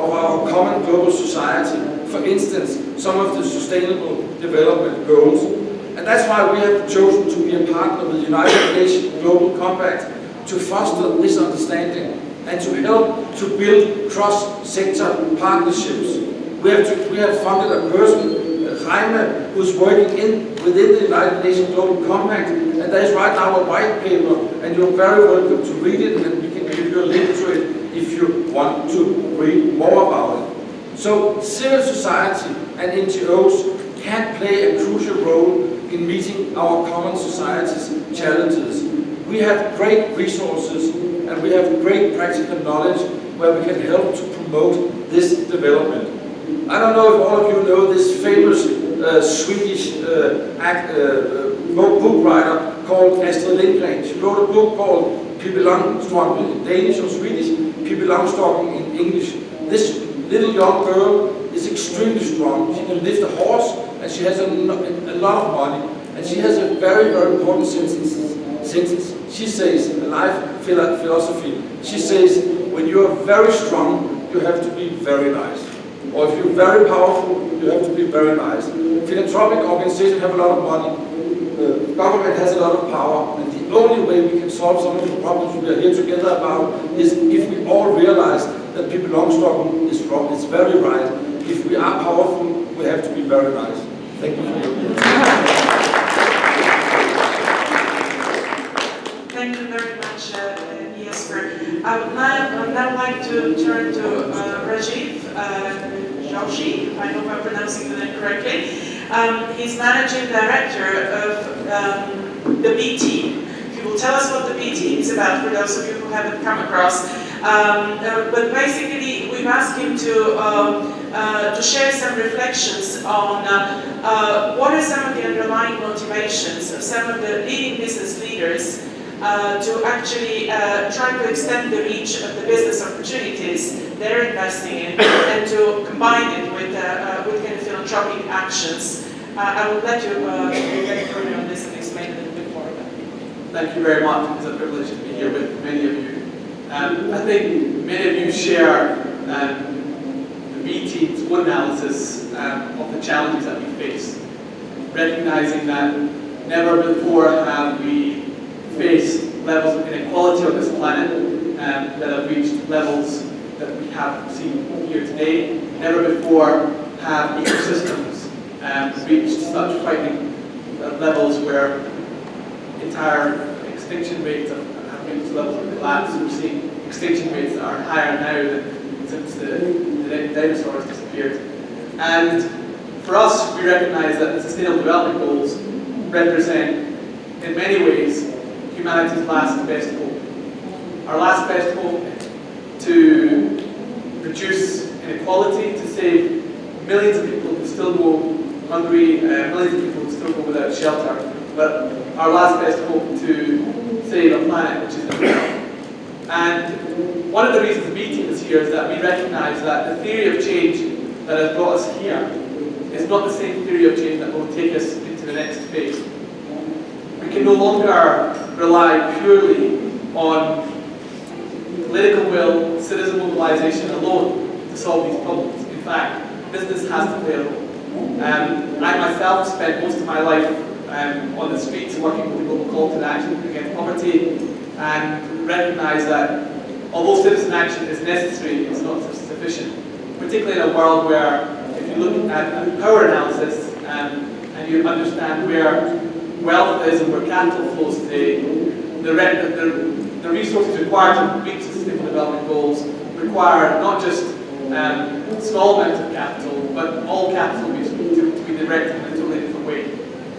of our common global society, for instance, some of the Sustainable Development Goals. And that's why we have chosen to be a partner with the United Nations Global Compact to foster this understanding and to help to build cross-sector partnerships. We have funded a person, Jaime, who's working within the United Nations Global Compact, and there is right now a white paper, and you're very welcome to read it, and we can give you a link to it if you want to read more about it. So civil society and NGOs can play a crucial role in meeting our common society's challenges. We have great resources and we have great practical knowledge where we can help to promote this development. I don't know if all of you know this famous Swedish book writer called Astrid Lindgren. She wrote a book called Pippi Longstrump in Danish or Swedish, Pippi Longstrump in English. This little young girl is extremely strong. She can lift a horse and she has a lot of money. And she has a very, very important sentence. She says, a life philosophy, she says, when you are very strong, you have to be very nice. Or if you're very powerful, you have to be very nice. Philanthropic organizations have a lot of money. Government has a lot of power. And the only way we can solve some of the problems we are here together about is if we all realize that Pippi Longstrump is wrong, it's very right. If we are powerful, we have to be very nice. Thank you for your attention. Thank you very much, Jesper. I would now like to turn to Rajiv Joshi. I hope I'm pronouncing the name correctly. He's managing director of the B Team. He will tell us what the B Team is about for those of you who haven't come across. But basically, we've asked him to share some reflections on what are some of the underlying motivations of some of the leading business leaders to actually try to extend the reach of the business opportunities they're investing in and to combine it with kind of philanthropic actions. I would let you get further on this and explain a little bit more about it. Thank you very much. It's a privilege to be here with many of you. I think many of you share the B Team's own analysis of the challenges that we face, recognizing that never before have we faced levels of inequality on this planet that have reached levels that we have seen here today. Never before have ecosystems reached such frightening levels where entire extinction rates have reached levels of collapse. We're seeing extinction rates that are higher now than since the dinosaurs disappeared. And for us, we recognize that the Sustainable Development Goals represent, in many ways, humanity's last best hope. Our last best hope to reduce inequality, to save millions of people who still go hungry, millions of people who still go without shelter, but our last best hope to save a planet which is immortal. And one of the reasons the B Team is here is that we recognize that the theory of change that has brought us here is not the same theory of change that will take us into the next phase. We can no longer rely purely on political will, citizen mobilization alone to solve these problems. In fact, business has to play a role. I myself spent most of my life on the streets working with the global call to action against poverty, and recognize that although citizen action is necessary, it's not sufficient. Particularly in a world where, if you look at power analysis and you understand where wealth is and where capital flows today, the resources required to reach the Sustainable Development Goals require not just small amounts of capital, but all capital to be directed in a totally different way.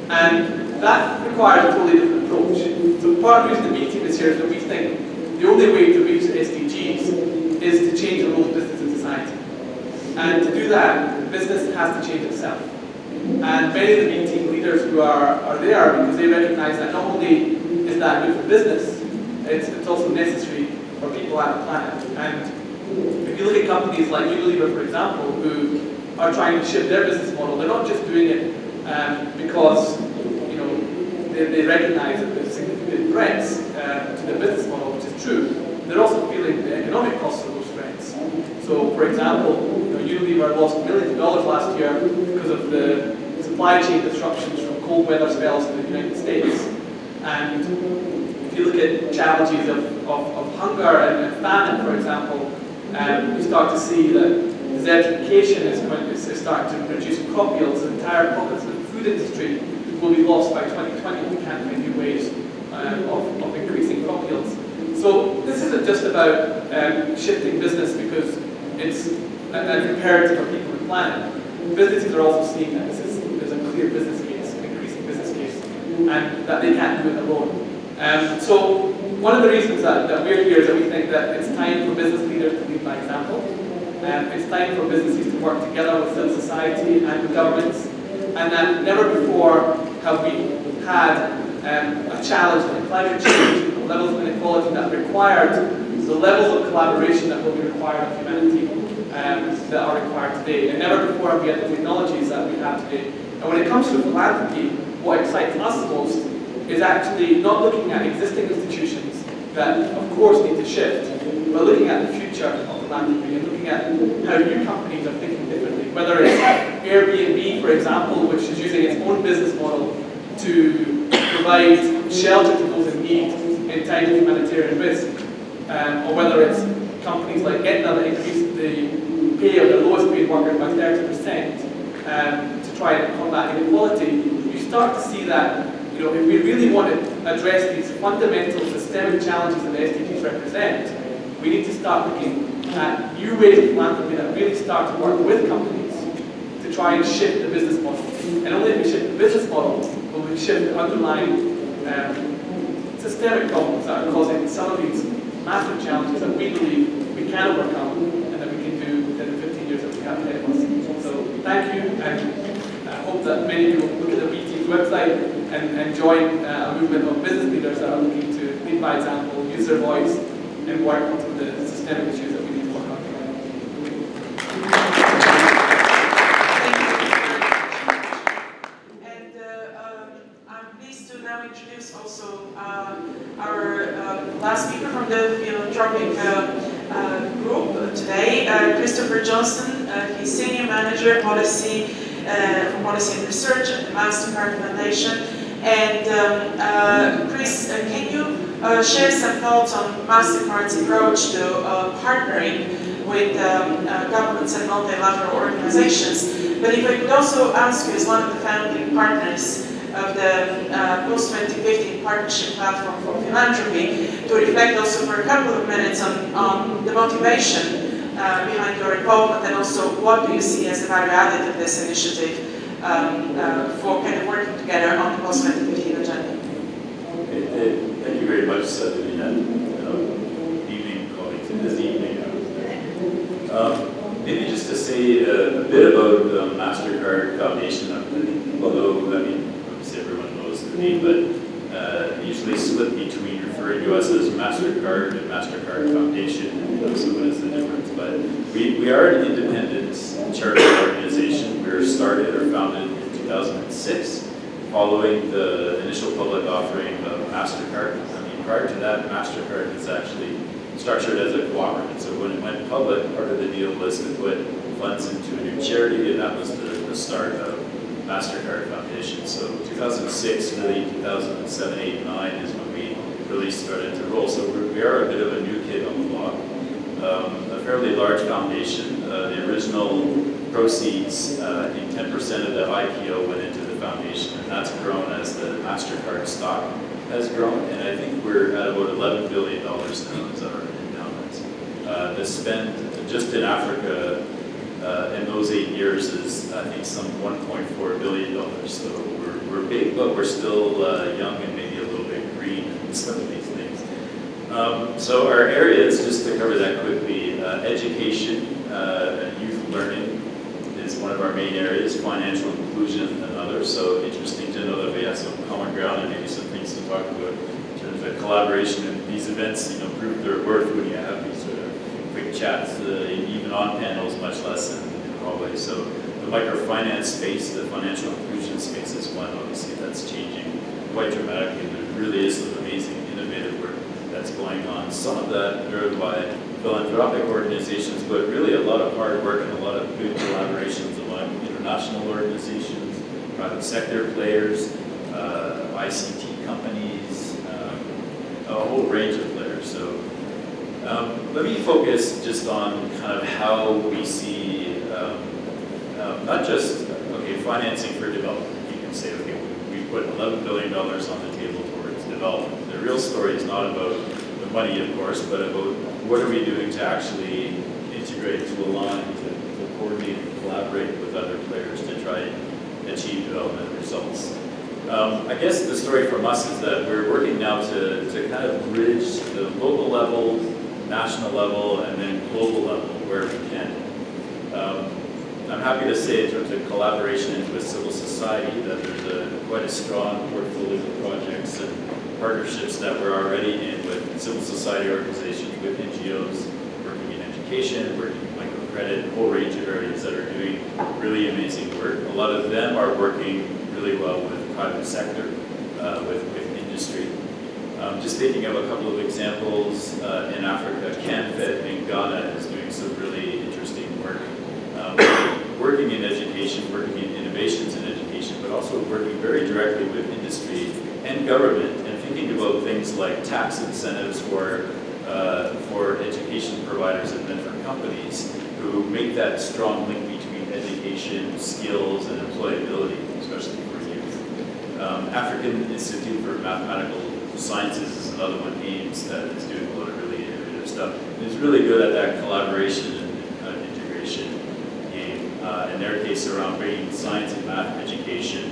And that requires a totally different approach. So part of the reason the B Team is here is that we think the only way to reach the SDGs is to change the role of business in society. And to do that, business has to change itself. And many of the B Team leaders who are there because they recognize that not only is that good for business, it's also necessary for people and the planet. And if you look at companies like Unilever, for example, who are trying to shift their business model, they're not just doing it because they recognize that there's significant threats to their business model, which is true. They're also feeling the economic costs of those threats. So for example, Unilever lost millions of dollars last year because of the supply chain disruptions from cold weather spells in the United States. And if you look at challenges of hunger and famine, for example, you start to see that desertification is starting to reduce crop yields. Entire pockets of the food industry will be lost by 2020 if we can't find new ways of increasing crop yields. So this isn't just about shifting business because it's an imperative for people and planet. Businesses are also seeing that there's a clear business case, an increasing business case, and that they can't do it alone. So one of the reasons that we're here is that we think that it's time for business leaders to lead by example. It's time for businesses to work together with civil society and with governments, and that never before have we had a challenge like climate change, the levels of inequality that required the levels of collaboration that will be required of humanity that are required today. And never before have we had the technologies that we have today. And when it comes to philanthropy, what excites us the most is actually not looking at existing institutions that of course need to shift, but looking at the future of philanthropy and looking at how new companies are thinking differently. Whether it's Airbnb, for example, which is using its own business model to provide shelter to those in need in times of humanitarian risk, or whether it's companies like Aetna that increased the pay of their lowest paid workers by 30% to try and combat inequality, you start to see that if we really want to address these fundamental systemic challenges that the SDGs represent, we need to start looking at new ways of philanthropy that really start to work with companies to try and shift the business model. And only if we shift the business model will we shift the underlying systemic problems that are causing some of these massive challenges that we believe we can overcome and that we can do within the 15 years that we have ahead of us. So thank you, and I hope that many of you will look at the BT's website and join a movement of business leaders that are looking to lead by example, use their voice, and work on some of the systemic issues that we need to work on. I'm pleased to now introduce also our last speaker from the philanthropic group today, Christopher Johnston. He's Senior Manager Policy for Policy and Research at the MasterCard Foundation. And Chris, can you share some thoughts on MasterCard's approach to partnering with governments and multilateral organizations? But if I could also ask you, as one of the founding partners of the Post-2015 Partnership Platform for Philanthropy, to reflect also for a couple of minutes on the motivation behind your involvement, and also what do you see as the value added of this initiative for kind of working together on the Post-2015 agenda. Okay, thank you very much, Davina. Evening, colleagues, this evening. Maybe just to say a bit about the MasterCard Foundation. Although, obviously everyone knows the name, but usually split between referring to us as MasterCard and MasterCard Foundation, so what is the difference? But we are an independent charitable organization. We were started or founded in 2006, following the initial public offering of MasterCard. Prior to that, MasterCard was actually structured as a cooperative. So when it went public, part of the deal was to put funds into a new charity, and that was the start of MasterCard Foundation. So 2006, really 2007, 8, 9 is when we really started to roll. So we are a bit of a new kid on the block. A fairly large foundation. The original proceeds, I think 10% of the IPO went into the foundation, and that's grown as the MasterCard stock has grown, and I think we're at about $11 billion now as our endowments. The spend just in Africa in those 8 years is, I think, some $1.4 billion. So we're big, but we're still young and maybe a little bit green in some of these things. So our areas, just to cover that quickly, education and youth learning is one of our main areas, financial inclusion another. So interesting to know that we have some common ground and maybe some things to talk about in terms of collaboration. And these events, prove their worth when you have these sort of quick chats, even on panels, much less in hallways. So the microfinance space, the financial inclusion space is one. Obviously, that's changing quite dramatically. There really is some amazing innovative work that's going on. Some of that driven by philanthropic organizations, but really a lot of hard work and a lot of good collaborations among international organizations, private sector players, ICT companies, a whole range of players. So let me focus just on kind of how we see not just financing for development. You can say, okay, we put $11 billion on the table towards development. The real story is not about the money, of course, but about what are we doing to actually integrate, to align, to coordinate and collaborate with other players to try and achieve development results. I guess the story from us is that we're working now to kind of bridge the local level, national level, and then global level where we can. I'm happy to say in terms of collaboration with civil society that there's quite a strong portfolio of projects and partnerships that we're already in with civil society organizations, with NGOs, working in education, working in microcredit, a whole range of areas that are doing really amazing work. A lot of them are working really well with private sector, with industry. Just thinking of a couple of examples in Africa, CanFed in Ghana is doing some really interesting work. Working in education, working in innovations in education, but also working very directly with industry and government, and thinking about things like tax incentives for education providers and then for companies who make that strong link between education, skills, and employability, especially for youth. African Institute for Mathematical Sciences is another one, AIMS, that is doing a lot of really innovative stuff. It's really good at that collaboration and integration. In their case, around bringing science and math education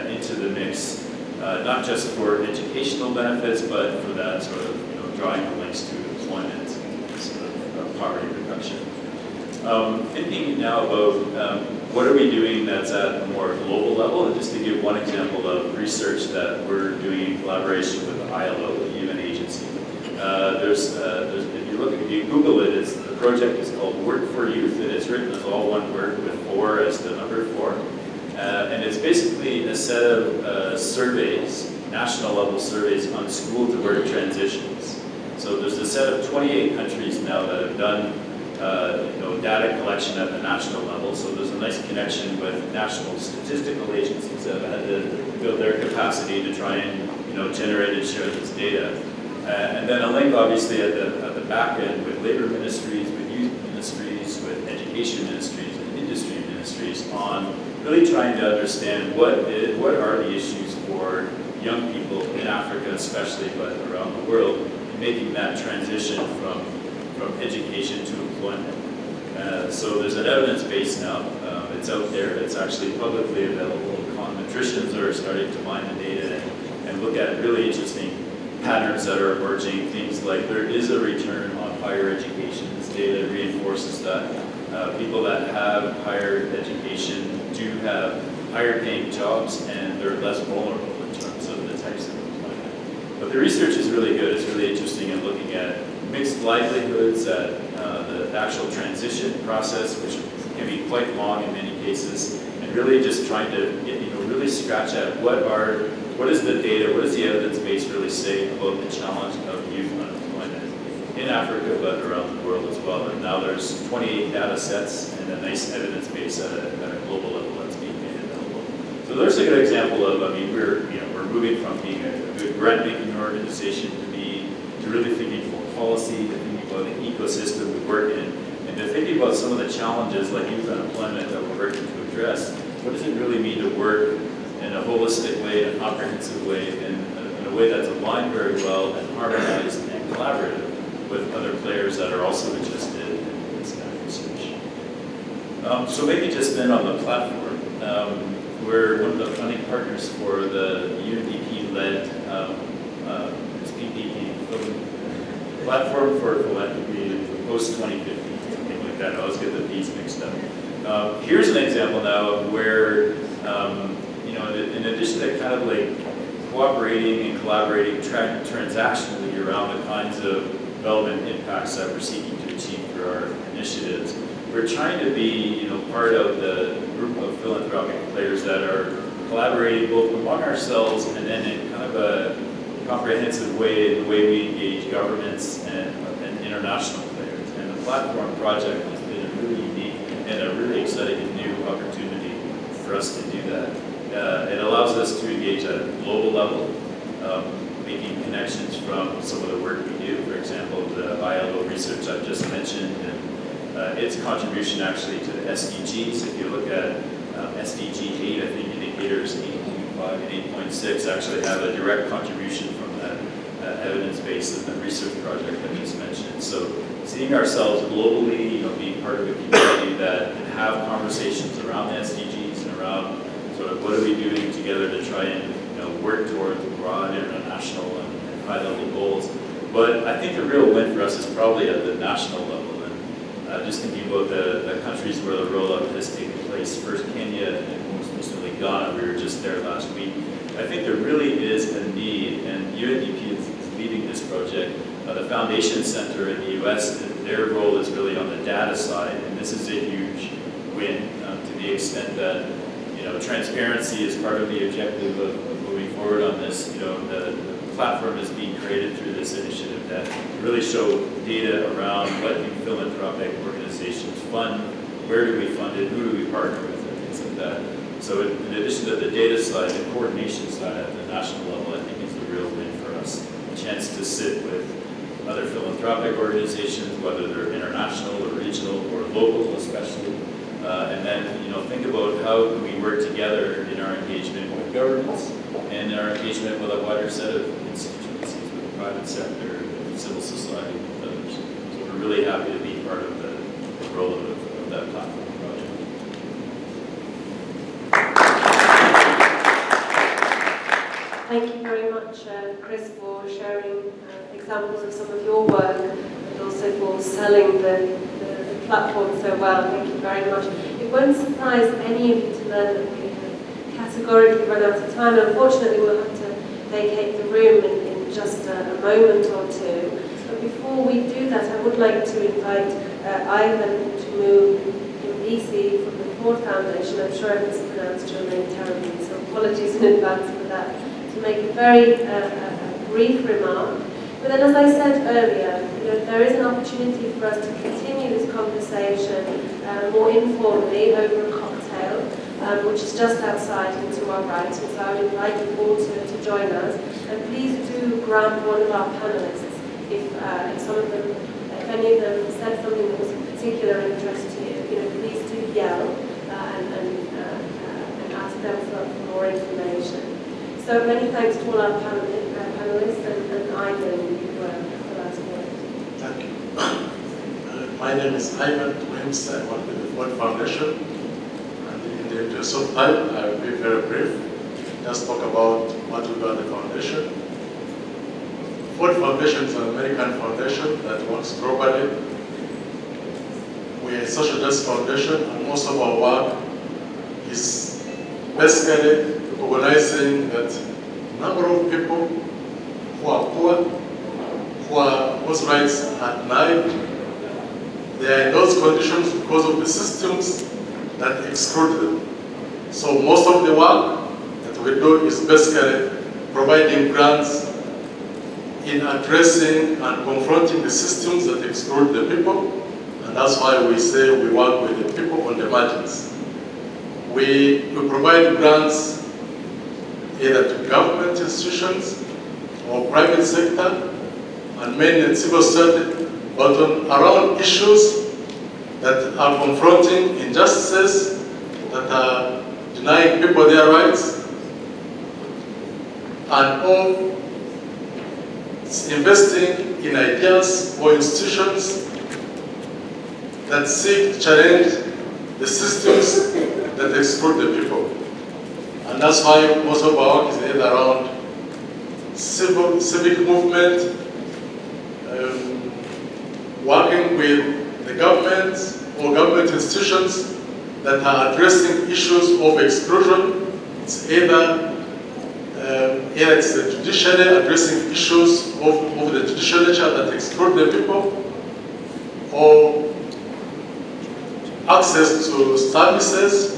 into the mix, not just for educational benefits, but for that sort of, drawing the links to employment and sort of poverty reduction. Thinking now about what are we doing that's at a more global level, and just to give one example of research that we're doing in collaboration with the ILO, the UN agency. If you Google it, the project is called Work for Youth, and it's written as all one word with 4 as the number 4. And it's basically a set of surveys, national level surveys on school to work transitions. So there's a set of 28 countries now that have done data collection at the national level. So there's a nice connection with national statistical agencies that have had to build their capacity to try and generate and share this data. And then a link, obviously, at the back end with labor ministries, with youth ministries, with education ministries, and industry ministries on really trying to understand what are the issues for young people in Africa especially, but around the world, in making that transition from education to employment. So there's an evidence base now. It's out there. It's actually publicly available. Econometricians are starting to mine the data and look at really interesting patterns that are emerging, things like there is a return on higher education. This data reinforces that. People that have higher education do have higher paying jobs and they're less vulnerable in terms of the types of employment. But the research is really good. It's really interesting in looking at mixed livelihoods, at the actual transition process, which can be quite long in many cases, and really just trying to really scratch at what is the data, what does the evidence base really say about the challenge of youth unemployment in Africa, but around the world as well. And now there's 28 data sets and a nice evidence base at a global level that's being made available. So there's a good example of, we're moving from being a good grant-making organization to really thinking about policy, to thinking about the ecosystem we work in, and to thinking about some of the challenges like youth unemployment that we're working to address. What does it really mean to work in a holistic way, in a comprehensive way, in a way that's aligned very well and harmonized and collaborative with other players that are also interested in this kind of research. So maybe just then on the platform, we're one of the funding partners for the UNDP-led PPP Platform for Philanthropy post-2050, something like that. I always get the P's mixed up. Here's an example now of where in addition to kind of like cooperating and collaborating transactionally around the kinds of development impacts that we're seeking to achieve through our initiatives, we're trying to be part of the group of philanthropic players that are collaborating both among ourselves and then in kind of a comprehensive way in the way we engage governments and international players. platform project has been a really unique and a really exciting and new opportunity for us to do that. It allows us to engage at a global level, making connections from some of the work we do. For example, the ILO research I've just mentioned, and its contribution actually to the SDGs. If you look at SDG 8, I think indicators 8.5 and 8.6 actually have a direct contribution from that evidence base and the research project I just mentioned. So seeing ourselves globally, being part of a community that can have conversations around the SDGs and around sort of what are we doing together to try and work towards broad international and high-level goals. But I think the real win for us is probably at the national level. Just thinking about the countries where the rollout has taken place, first Kenya and most recently Ghana, we were just there last week. I think there really is a need, and UNDP is leading this project. The Foundation Center in the US, their role is really on the data side, and this is a huge win to the extent that transparency is part of the objective of moving forward on this. The platform is being created through this initiative that really show data around what do philanthropic organizations fund, where do we fund it, who do we partner with, and things like that. So in addition to the data side, the coordination side at the national level, I think is the real win for us. A chance to sit with other philanthropic organizations, whether they're international or regional or local especially, and then think about how can we work together in our engagement with governments and in our engagement with a wider set of institutions, with the private sector, civil society, and others. So we're really happy to be part of the rollout of that platform project. Thank you very much, Chris, for sharing examples of some of your work and also for selling the platform so well. Thank you very much. It won't surprise any of you to learn that we have categorically run out of time. Unfortunately, we'll have to vacate the room in just a moment or two. But before we do that, I would like to invite Ivan Mbisi from the Ford Foundation. I'm sure I mispronounced your name terribly, so apologies in advance for that, to make a very brief remark. But then, as I said earlier, there is an opportunity for us to continue this conversation more informally over a cocktail, which is just outside and to our right. And so I would invite you all to join us. And please do grab one of our panelists if any of them said something that was of particular interest to you. Please do yell and ask them for more information. So many thanks to all our panelists and Ivan, you were the last word. Thank you. My name is Ivan Wims. I work with the Ford Foundation. And in the interest of time, I will be very brief. Just talk about what we do at the foundation. Ford Foundation is an American foundation that works globally. We are a social justice foundation, and most of our work is basically recognizing that a number of people who are poor, whose rights are denied, they are in those conditions because of the systems that exclude them. So most of the work that we do is basically providing grants in addressing and confronting the systems that exclude the people, and that's why we say we work with the people on the margins. We provide grants either to government institutions or private sector, and mainly civil society, but around issues that are confronting injustices, that are denying people their rights, and all investing in ideas or institutions that seek to challenge the systems that exclude the people. And that's why most of our work is either around civic movement, working with the government or government institutions that are addressing issues of exclusion. It's either it's the judiciary addressing issues of the judicial nature that exclude the people, or access to services,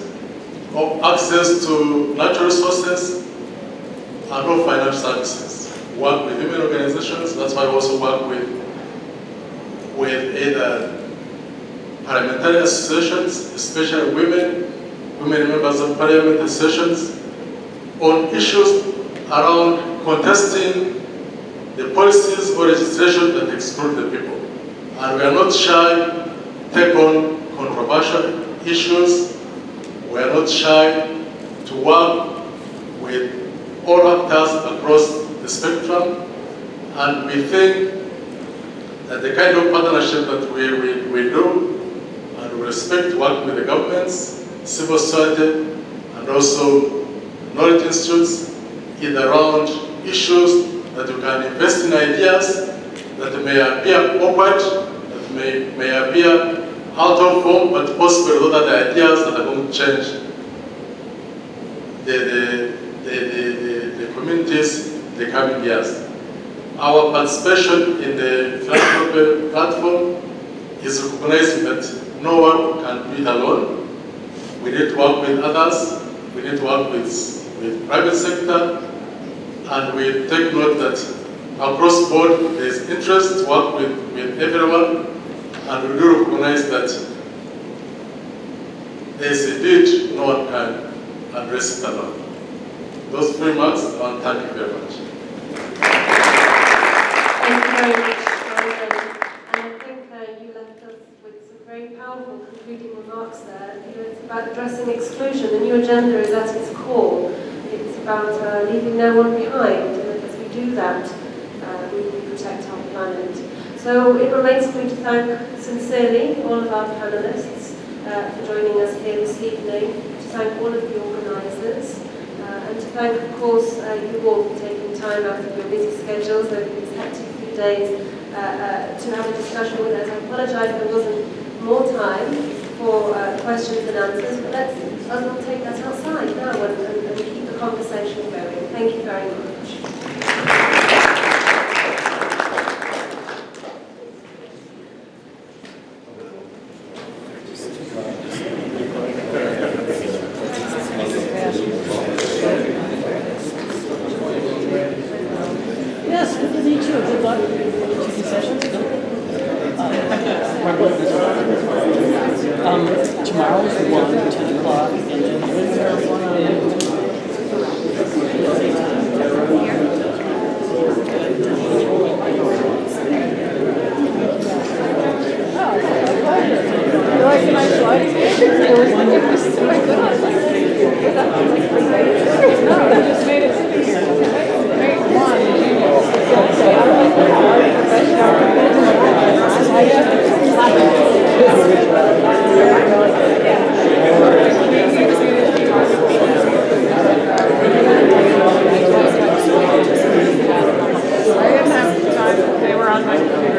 or access to natural resources, and all financial services. Work with human organizations. That's why we also work with either parliamentary associations, especially women members of parliament associations, on issues around contesting the policies or legislation that exclude the people. And we are not shy to take on controversial issues. We are not shy to work with all actors across the spectrum. And we think that the kind of partnership that we do, and we respect working with the governments, civil society, and also knowledge institutes, is around issues that you can invest in ideas that may appear awkward, that may appear out of form, but possibly those are the ideas that are going to change the communities in the coming years. Our participation in the philanthropy platform is recognizing that no one can do it alone. We need to work with others, we need to work with private sector, and we take note that across board there is interest to work with everyone, and we do recognize that there is indeed no one can address it alone. Those 3 remarks, and thank you very much. Thank you very much, Jonathan. And I think you left us with some very powerful concluding remarks there. It's about addressing exclusion. The new agenda is at its core. It's about leaving no one behind. And as we do that, we will protect our planet. So it remains for me to thank sincerely all of our panelists for joining us here this evening, to thank all of the organisers, and to thank, of course, you all for taking time out of your busy schedules over these hectic few days to have a discussion with us. I apologise there wasn't more time for questions and answers, but let's all take that outside now and keep the conversation going. Thank you very much. Yes, good to meet you. Good luck. Two sessions. Tomorrow's 1, 10 o'clock, and then there's one I didn't have time. They were on my computer.